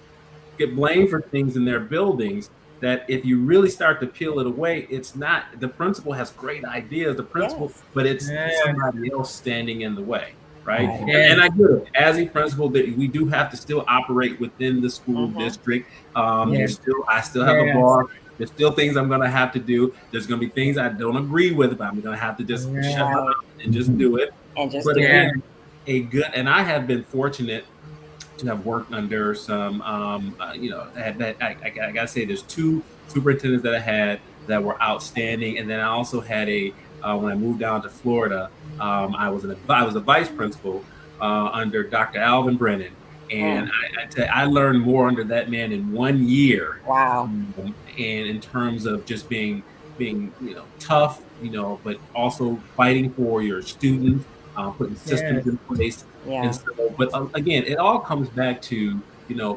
get blamed for things in their buildings that if you really start to peel it away, it's not the principal has great ideas, the principal, Yes. but it's Yes. somebody else standing in the way, right? Right. And Yes. I get it. As a principal, that we do have to still operate within the school Mhm. district. Yes. I still have a Yes. boss. There's still things I'm going to have to do. There's going to be things I don't agree with, but I'm going to have to just shut my Yes. Right. mouth and just do it. And just But do it. Yes. again, and I have been fortunate to have worked under some, I gotta say, there's two superintendents that I had that were outstanding, and then I also had when I moved down to Florida, I was a vice principal under Dr. Alvin Brennan, and Mm. I learned more under that man in 1 year, Wow. and in terms of just being tough, but also fighting for your students, putting systems Yes. in place. And Yeah. so, but again, it all comes back to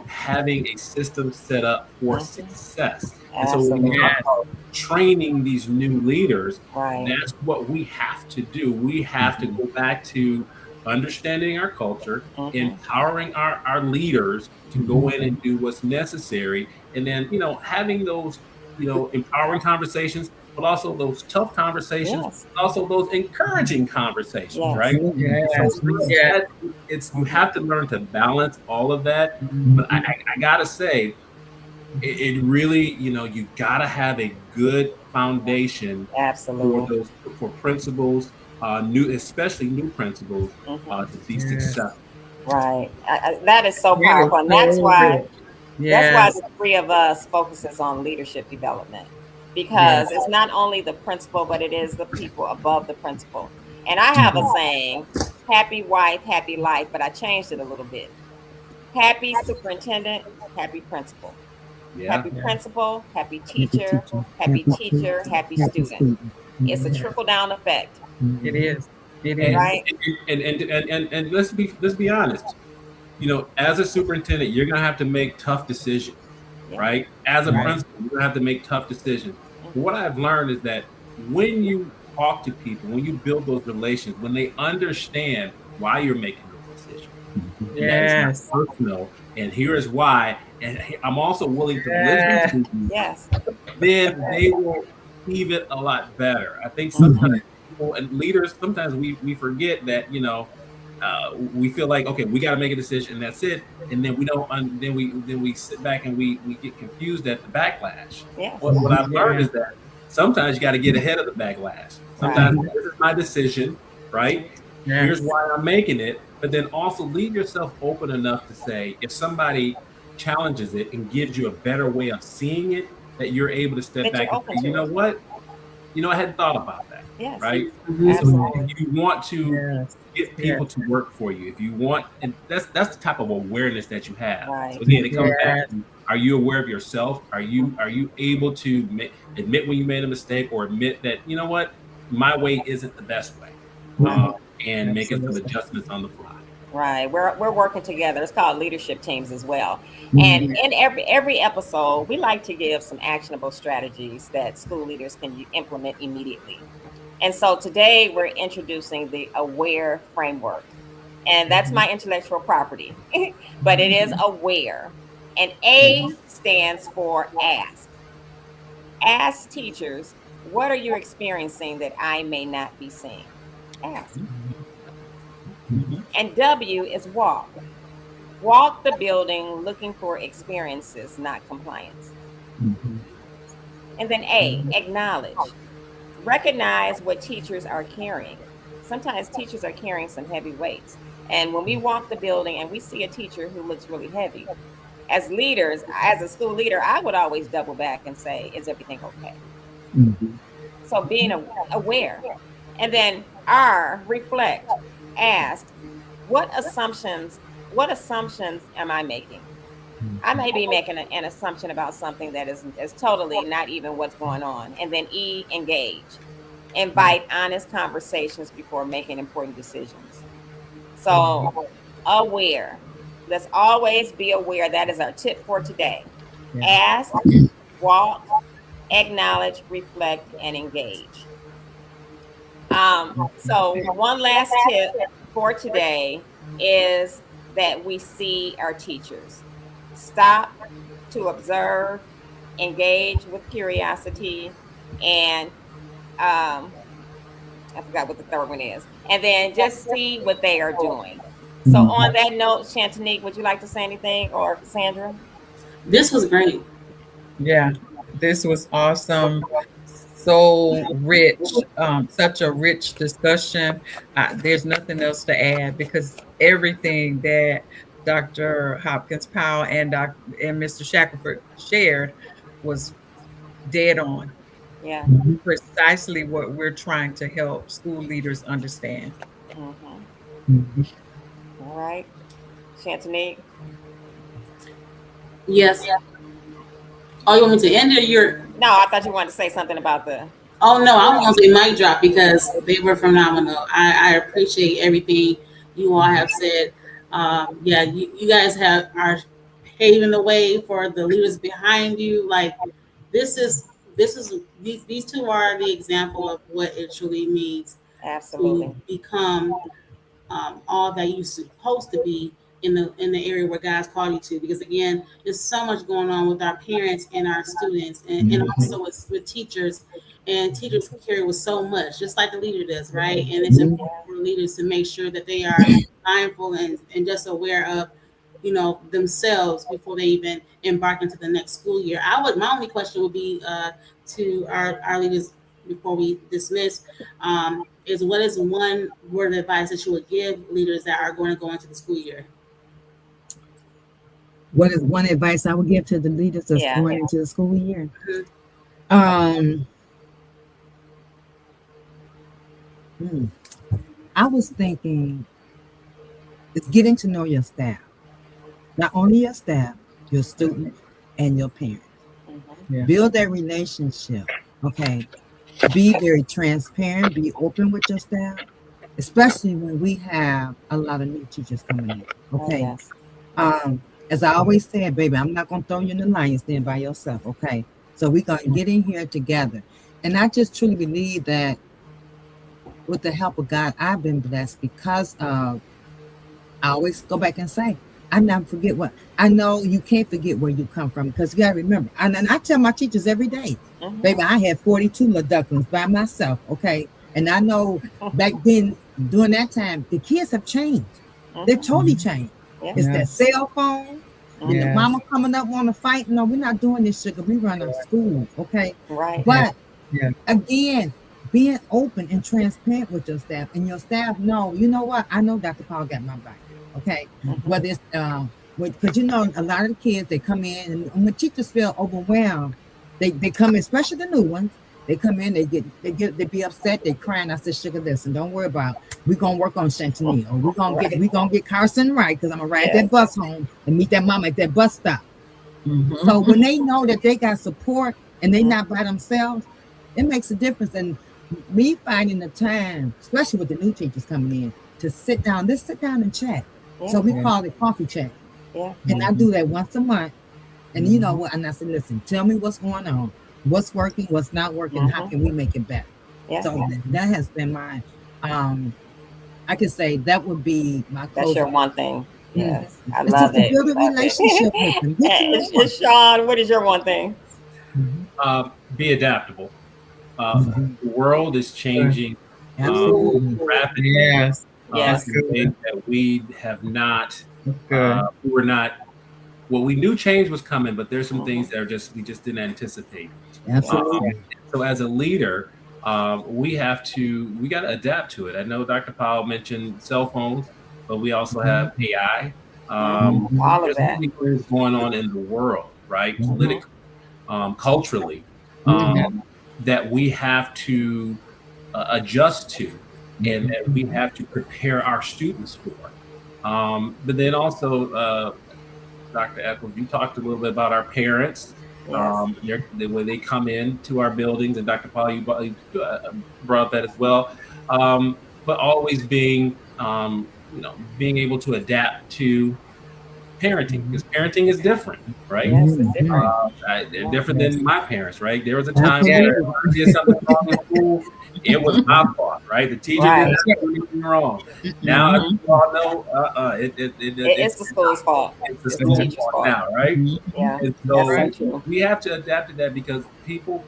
having a system set up for Mhm. success. And so when we Absolutely. talk Yes. about training these new leaders, Right. that's what we have to do. We have to go back to understanding our culture, Mhm. empowering our leaders to go in and do what's necessary, and then having those empowering conversations, but also those tough conversations, Yes. also those encouraging conversations, Yes. right? Absolutely. And so Yes. Yes. it's you have to learn to balance all of that. But I gotta say, it really, you gotta have a good foundation for Absolutely. those for principals, new especially new principals, Mhm. to be Yes. successful. Right. That is so That is powerful, and that's so why good. Yes. the three of us focuses on leadership development, Yes. because it's not only the principal, but it is the people above the principal. And I have a saying: happy wife, happy life, but I changed it a little bit. Happy superintendent, happy principal. Yeah. Happy Yes. principal, happy Happy teacher, teacher, happy happy student, teacher, happy happy student. student. It's a trickle down effect, It is. It And is. right? and let's be honest. As a superintendent, you're gonna have to make tough decisions, Yeah. right? As a Right. principal, you're gonna have to make tough decisions. But what Mhm. I've learned is that when you talk to people, when you build those relations, when they understand why you're making those decisions, and that it's not Yes. personal, and here is why, and I'm also willing to listen Yes. to you, Yes. then they will receive it a lot better. I think sometimes Mhm. people and leaders, sometimes we forget that, we feel like, okay, we got to make a decision and that's it, and then we don't then we sit back and we get confused at the backlash. Yes. What I've learned Yes. is that sometimes you got to get ahead of the backlash. Right. Sometimes this is my decision, right? Here's Yes. why I'm making it, but then also leave yourself open enough to say, if somebody challenges it and gives you a better way of seeing it, that you're able to step That back you're and open say, you to know it. what, I hadn't thought about that, Yes. right? Mhm. So Absolutely. if you want to Yes. get Yes. people to work for you, if you want, and that's the type of awareness that you have. So Right. again, it comes back Yes. to, are you aware of yourself? Are you able to admit when you made a mistake, or admit that, my way isn't the best way, Right. um, and making some Absolutely. adjustments on the fly. Right. We're working together. It's called leadership teams as well. And Mhm. in every episode, we like to give some actionable strategies that school leaders can implement immediately. And so today we're introducing the AWARE framework. And that's my intellectual property. But it is AWARE. And A stands for ask. Ask teachers, what are you experiencing that I may not be seeing? Ask. And W is walk. Walk the building looking for experiences, not compliance. And then A, acknowledge. Recognize what teachers are carrying. Sometimes teachers are carrying some heavy weights. And when we walk the building and we see a teacher who looks really heavy, as leaders, as a school leader, I would always double back and say, is everything okay? So being aware. And then R, reflect, ask, what assumptions am I making? I may be making an assumption about something that is totally not even what's going on. And then E, engage. Invite honest conversations before making important decisions. So aware. Let's always be aware. That is our tip for today. Yeah. Ask, walk, acknowledge, reflect, and engage. So one last tip for today is that we see our teachers. Stop to observe, engage with curiosity, and I forgot what the third one is. And then just see what they are doing. So on that note, Shantanique, would you like to say anything, or Cassandra? This was great. Yeah, this was awesome. So rich, such a rich discussion. There's nothing else to add because everything that Dr. Hopkins Powell and Mr. Shackelford shared was dead on. Yeah. Precisely what we're trying to help school leaders understand. Mm-hmm. Mhm. All right. Shantanique? Yes. Oh, you want me to end it? Or you're. No, I thought you wanted to say something about the. Oh no, I was gonna say mic drop because they were phenomenal. I appreciate everything you all have said. Yeah, you guys are paving the way for the leaders behind you. Like this is these two are the example of what it truly means to Absolutely. become all that you're supposed to be in the area where God's called you to. Because again, there's so much going on with our parents and our students, and also with teachers. And teachers carry with so much, just like the leader does, right? And it's important for leaders to make sure that they are mindful and just aware of, themselves before they even embark into the next school year. My only question would be to our leaders before we dismiss, is what is one word of advice that you would give leaders that are going to go into the school year? What is one advice I would give to the leaders that's Yeah. going into the school year? Mhm. Um, hmm, I was thinking it's getting to know your staff, not only your staff, your students, and your parents. Mm-hmm. Yeah. Build that relationship. Okay. Be very transparent, be open with your staff, especially when we have a lot of new teachers coming in. Oh, Okay. yes. As I always said, baby, I'm not gonna throw you in the lion's den by yourself. Okay. So we're gonna get in here together. And I just truly believe that with the help of God, I've been blessed because I always go back and say, I never forget what I know. You can't forget where you come from because you gotta remember. And I tell my teachers every day, Mm-hmm. baby, I had 42 little ducklings by myself. Okay. And I know back then, during that time, the kids have changed. They've Mm-hmm. totally changed. Yeah. It's Yeah. that cell phone. And the Yeah. mama coming up want to fight. No, we're not doing this, sugar. We run a school. Okay. Right. But Yeah. again, being open and transparent with your staff, and your staff know, you know what? I know Dr. Paul got my back. Okay. Mm-hmm. Whether it's because a lot of the kids they come in and when teachers feel overwhelmed, they come in, especially the new ones. They come in, they be upset, they crying. I said, sugar, listen, don't worry about it. We're gonna work on Chantilly, or we're gonna get Carson right, because I'm gonna ride that bus home and meet that mama at that bus stop. So when they know that they got support and they not by themselves, it makes a difference. And me finding the time, especially with the new teachers coming in, to sit down, let's sit down and chat. Yeah. So we Yeah. call it coffee chat. Yeah. And I do that once a month. And you know what? And I said, listen, tell me what's going on, what's working, what's not working, how can we make it better? Yeah. So that has been my I could say that would be my That's your closing. one thing. Yes. I It's love just to it. build a relationship with them. Get to know them. It's Sean, what is your one thing? Be adaptable. The world is changing Absolutely. rapidly. Yes. Yes. In ways that we have not. Good. We were not. Well, we knew change was coming, but there's some things that we just didn't anticipate. Absolutely. So as a leader, we got to adapt to it. I know Dr. Powell mentioned cell phones, but we also have AI. All of There's that. many things going on in the world, right? Politically, culturally, that we have to adjust to, and that we have to prepare our students for. But then also, Dr. Eccles, you talked a little bit about our parents, Yes. when they come into our buildings, and Dr. Paul, you brought that as well. But always being being able to adapt to parenting, because parenting is different, right? Yes, it's different. They're Yeah. different than my parents, right? There was a time Yeah. where if I did something wrong in school, it was my fault, right? The teacher did Right. not do anything wrong. Now, as Mhm. you all know, It's the school's fault. it's the It's the school's teacher's fault fault. now, right? Yeah, And that's so so true. we have to adapt to that because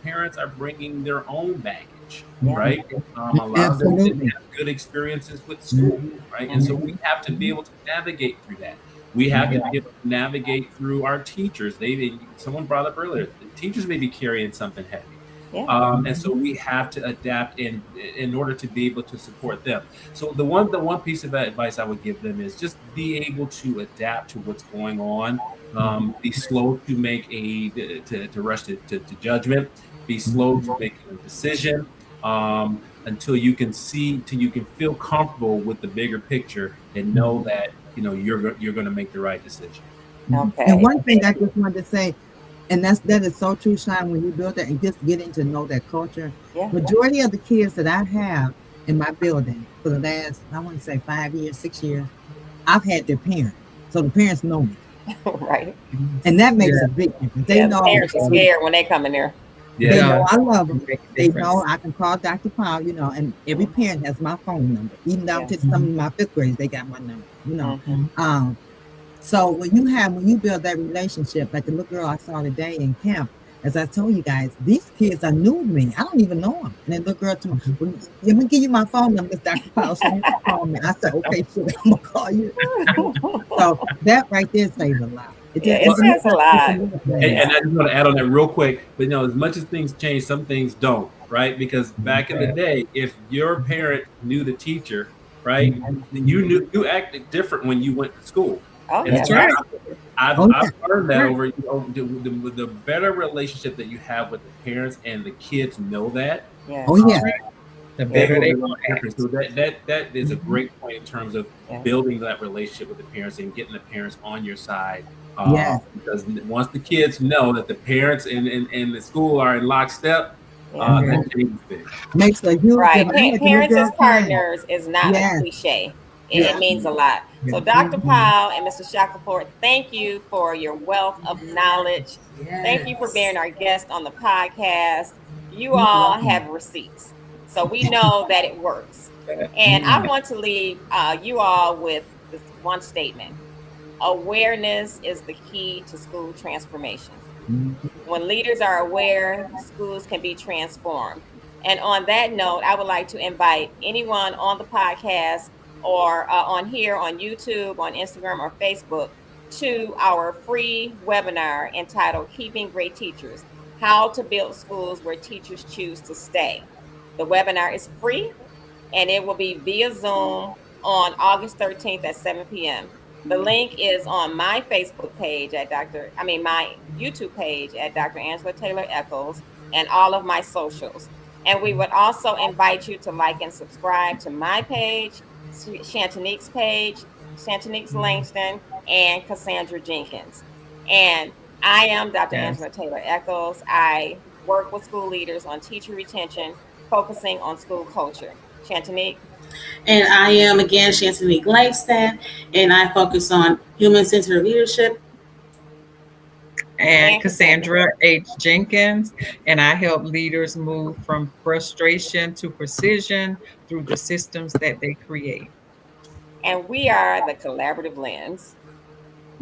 parents are bringing their own baggage, Yeah. right? A lot of them didn't Absolutely. have good experiences with school, right? And so we have to be able to navigate through that. We have to be able to navigate through our teachers. Someone brought up earlier, the teachers may be carrying something heavy. Yeah. And so we have to adapt in order to be able to support them. So the one piece of advice I would give them is just be able to adapt to what's going on. Be slow to make to rush to judgment. Be slow to make a decision until you can till you can feel comfortable with the bigger picture and know that you're going to make the right decision. Okay. And one thing I just wanted to say, and that is so true, Sean, when you build that and just getting to know that culture. Yeah. Majority of the kids that I have in my building for the last, I want to say 5 years, 6 years, I've had their parents. So the parents know me. Right. And that makes Yeah. a big difference. Yeah, They the know parents are scared when they come in there. they Yeah. know I love them. Make a They difference. know I can call Dr. Powell, and every parent has my phone number. Even down Yeah. to some of my fifth graders, they got my number, Mhm. So when you build that relationship, like the little girl I saw today in camp, as I told you guys, these kids are new to me. I don't even know them. And that little girl told me, well, let me give you my phone number, Dr. Powell. So you can call me. I said, okay, sure, I'm gonna call you. So that right there says a lot. Yeah, it says a lot. And I just want to add on that real quick, but as much as things change, some things don't, right? Because back in the day, if your parent knew the teacher, right, then you acted different when you went to school. Oh, And yeah. That's right. I've Okay. learned that over the better relationship that you have with the parents and the kids know that. Yeah. Oh yeah. The They better go they a lot will act. different. So that is a great point in terms of Yeah. building that relationship with the parents and getting the parents on your side. Yes. Because once the kids know that the parents and the school are in lockstep, Yeah. that changes things. Makes a huge Right. difference. I had the little Parents as girl crying. partners is not a Yes. cliche. Yeah. It means a lot. So, Dr. Powell and Mr. Shackelford, thank you for your wealth of knowledge. Thank you for being our guest on the podcast. You all have receipts, so we know that it works. And I want to leave you all with this one statement. Awareness is the key to school transformation. When leaders are aware, schools can be transformed. And on that note, I would like to invite anyone on the podcast or on here on YouTube, on Instagram, or Facebook to our free webinar entitled Keeping Great Teachers: How to Build Schools Where Teachers Choose to Stay. The webinar is free and it will be via Zoom on August 13th at 7 p.m. The link is on my Facebook page my YouTube page at Dr. Angela Taylor-Eccles, and all of my socials. And we would also invite you to like and subscribe to my page, Shantanique's page, Shantanique's Langston, and Cassandra Jenkins. And I am Dr. Yes. Angela Taylor-Eccles. I work with school leaders on teacher retention, focusing on school culture. Shantanique? And I am again Shantanique Langston, and I focus on human-centered leadership. And Cassandra H. Jenkins, and I help leaders move from frustration to precision through the systems that they create. And we are the Collaborative Lens.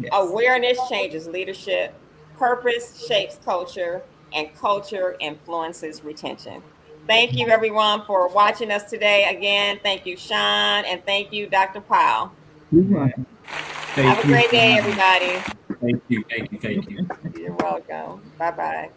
Yes. Awareness changes leadership, purpose shapes culture, and culture influences retention. Thank you, everyone, for watching us today. Again, thank you, Sean, and thank you, Dr. Powell. You're welcome. Have a great day, everybody. Thank you. You're welcome. Bye-bye.